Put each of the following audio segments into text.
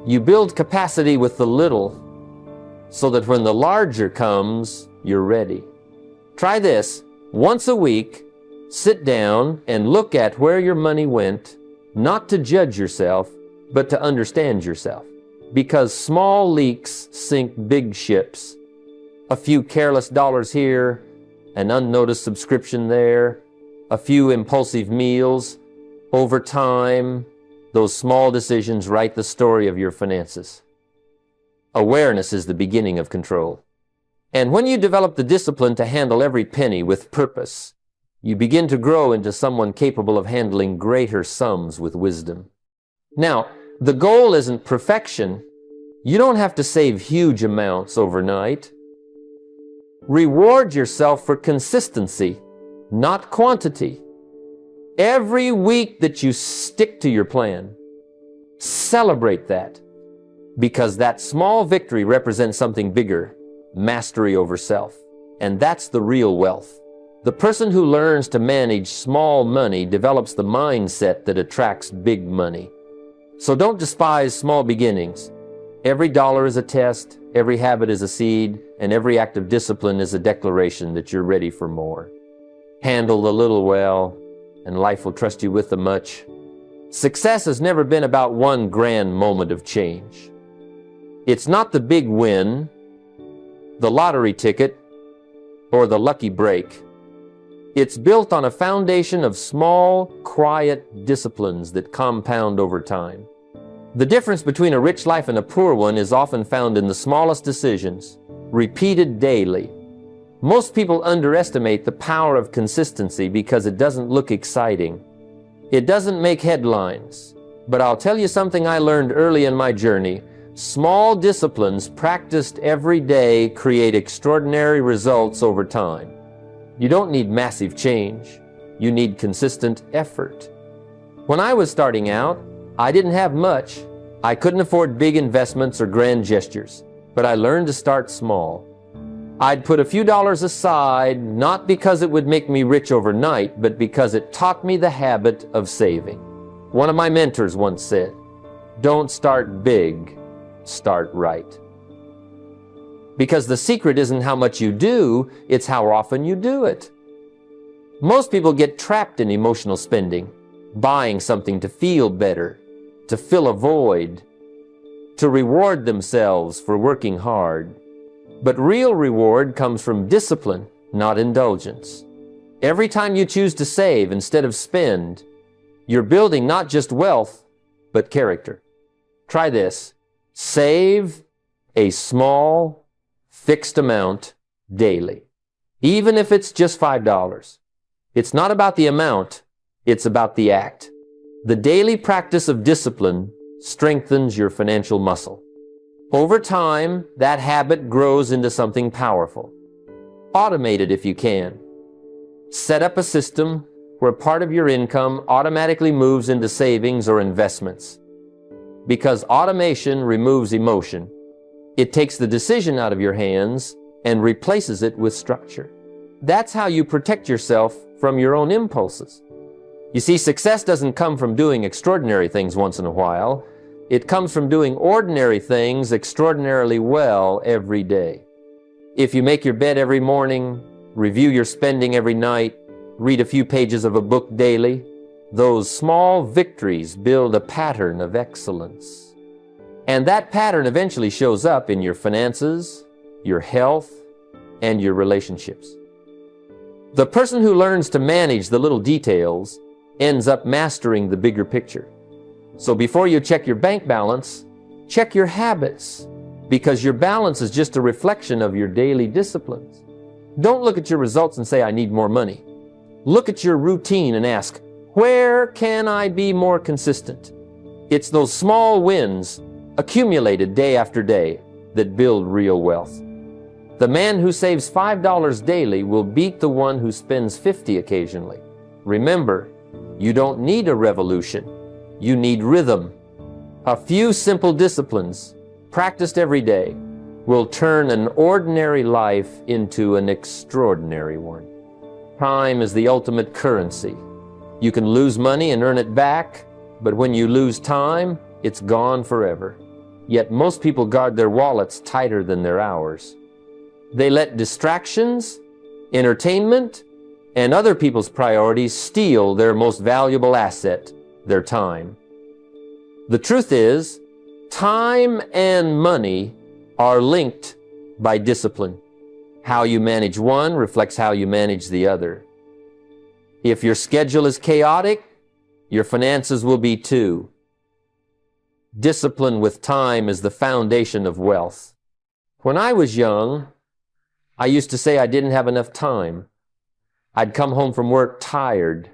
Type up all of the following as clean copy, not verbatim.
You build capacity with the little so that when the larger comes, you're ready. Try this. Once a week, sit down and look at where your money went, not to judge yourself, but to understand yourself. Because small leaks sink big ships. A few careless dollars here, an unnoticed subscription there, a few impulsive meals. Over time, those small decisions write the story of your finances. Awareness is the beginning of control. And when you develop the discipline to handle every penny with purpose, you begin to grow into someone capable of handling greater sums with wisdom. Now, the goal isn't perfection. You don't have to save huge amounts overnight. Reward yourself for consistency, not quantity. Every week that you stick to your plan, celebrate that, because that small victory represents something bigger, mastery over self. And that's the real wealth. The person who learns to manage small money develops the mindset that attracts big money. So don't despise small beginnings. Every dollar is a test, every habit is a seed, and every act of discipline is a declaration that you're ready for more. Handle the little well, and life will trust you with the much. Success has never been about one grand moment of change. It's not the big win, the lottery ticket, or the lucky break. It's built on a foundation of small, quiet disciplines that compound over time. The difference between a rich life and a poor one is often found in the smallest decisions, repeated daily. Most people underestimate the power of consistency because it doesn't look exciting. It doesn't make headlines. But I'll tell you something I learned early in my journey. Small disciplines practiced every day create extraordinary results over time. You don't need massive change. You need consistent effort. When I was starting out, I didn't have much. I couldn't afford big investments or grand gestures, but I learned to start small. I'd put a few dollars aside, not because it would make me rich overnight, but because it taught me the habit of saving. One of my mentors once said, "Don't start big, start right." Because the secret isn't how much you do, it's how often you do it. Most people get trapped in emotional spending, buying something to feel better, to fill a void, to reward themselves for working hard. But real reward comes from discipline, not indulgence. Every time you choose to save instead of spend, you're building not just wealth, but character. Try this. Save a small, fixed amount daily, even if it's just $5. It's not about the amount, it's about the act. The daily practice of discipline strengthens your financial muscle. Over time, that habit grows into something powerful. Automate it if you can. Set up a system where part of your income automatically moves into savings or investments. Because automation removes emotion. It takes the decision out of your hands and replaces it with structure. That's how you protect yourself from your own impulses. You see, success doesn't come from doing extraordinary things once in a while. It comes from doing ordinary things extraordinarily well every day. If you make your bed every morning, review your spending every night, read a few pages of a book daily, those small victories build a pattern of excellence. And that pattern eventually shows up in your finances, your health, and your relationships. The person who learns to manage the little details ends up mastering the bigger picture. So before you check your bank balance, check your habits, because your balance is just a reflection of your daily disciplines. Don't look at your results and say, "I need more money." Look at your routine and ask, "Where can I be more consistent?" It's those small wins accumulated day after day that build real wealth. The man who saves $5 daily will beat the one who spends 50 occasionally. Remember, you don't need a revolution. You need rhythm. A few simple disciplines, practiced every day, will turn an ordinary life into an extraordinary one. Time is the ultimate currency. You can lose money and earn it back, but when you lose time, it's gone forever. Yet most people guard their wallets tighter than their hours. They let distractions, entertainment, and other people's priorities steal their most valuable asset, their time. The truth is, time and money are linked by discipline. How you manage one reflects how you manage the other. If your schedule is chaotic, your finances will be too. Discipline with time is the foundation of wealth. When I was young, I used to say I didn't have enough time. I'd come home from work tired,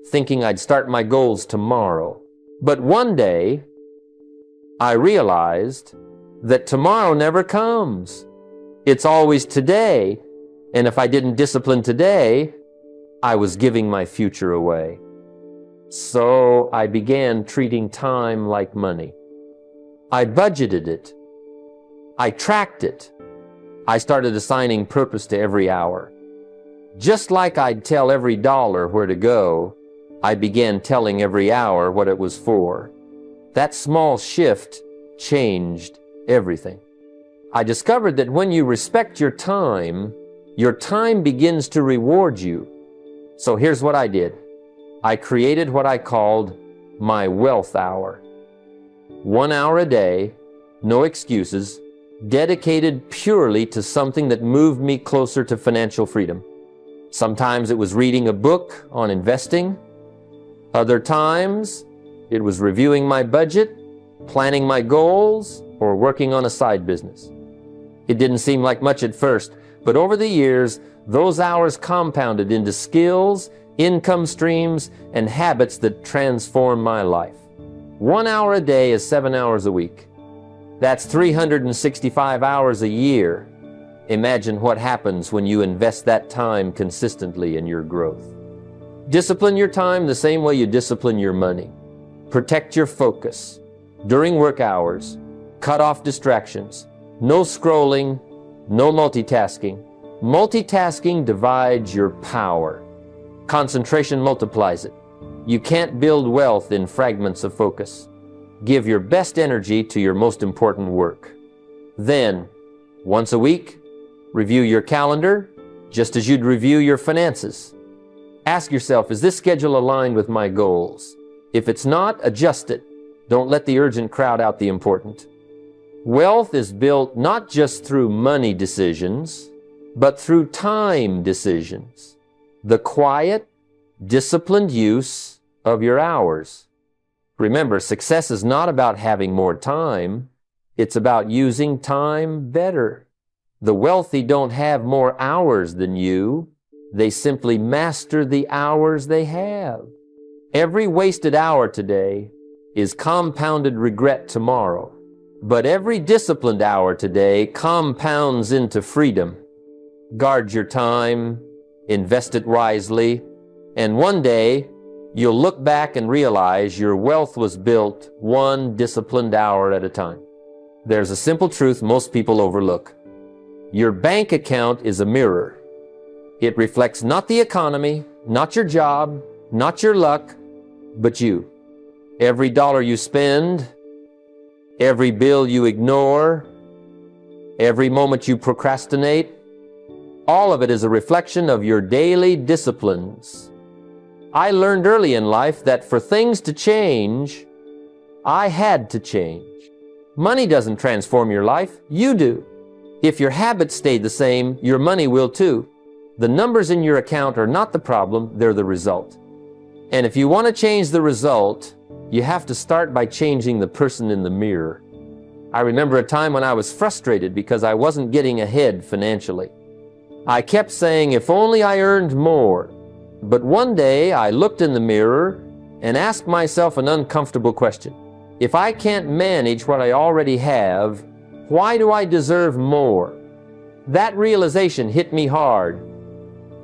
thinking I'd start my goals tomorrow. But one day, I realized that tomorrow never comes. It's always today, and if I didn't discipline today, I was giving my future away. So I began treating time like money. I budgeted it. I tracked it. I started assigning purpose to every hour. Just like I'd tell every dollar where to go, I began telling every hour what it was for. That small shift changed everything. I discovered that when you respect your time begins to reward you. So here's what I did. I created what I called my wealth hour. 1 hour a day, no excuses, dedicated purely to something that moved me closer to financial freedom. Sometimes it was reading a book on investing. Other times, it was reviewing my budget, planning my goals, or working on a side business. It didn't seem like much at first, but over the years, those hours compounded into skills, income streams, and habits that transformed my life. 1 hour a day is 7 hours a week. That's 365 hours a year. Imagine what happens when you invest that time consistently in your growth. Discipline your time the same way you discipline your money. Protect your focus. During work hours, cut off distractions. No scrolling, no multitasking. Multitasking divides your power. Concentration multiplies it. You can't build wealth in fragments of focus. Give your best energy to your most important work. Then, once a week, review your calendar, just as you'd review your finances. Ask yourself, is this schedule aligned with my goals? If it's not, adjust it. Don't let the urgent crowd out the important. Wealth is built not just through money decisions, but through time decisions. The quiet, disciplined use of your hours. Remember, success is not about having more time. It's about using time better. The wealthy don't have more hours than you. They simply master the hours they have. Every wasted hour today is compounded regret tomorrow. But every disciplined hour today compounds into freedom. Guard your time, invest it wisely, and one day you'll look back and realize your wealth was built one disciplined hour at a time. There's a simple truth most people overlook. Your bank account is a mirror. It reflects not the economy, not your job, not your luck, but you. Every dollar you spend, every bill you ignore, every moment you procrastinate, all of it is a reflection of your daily disciplines. I learned early in life that for things to change, I had to change. Money doesn't transform your life, you do. If your habits stay the same, your money will too. The numbers in your account are not the problem, they're the result. And if you want to change the result, you have to start by changing the person in the mirror. I remember a time when I was frustrated because I wasn't getting ahead financially. I kept saying, if only I earned more. But one day I looked in the mirror and asked myself an uncomfortable question. If I can't manage what I already have, why do I deserve more? That realization hit me hard.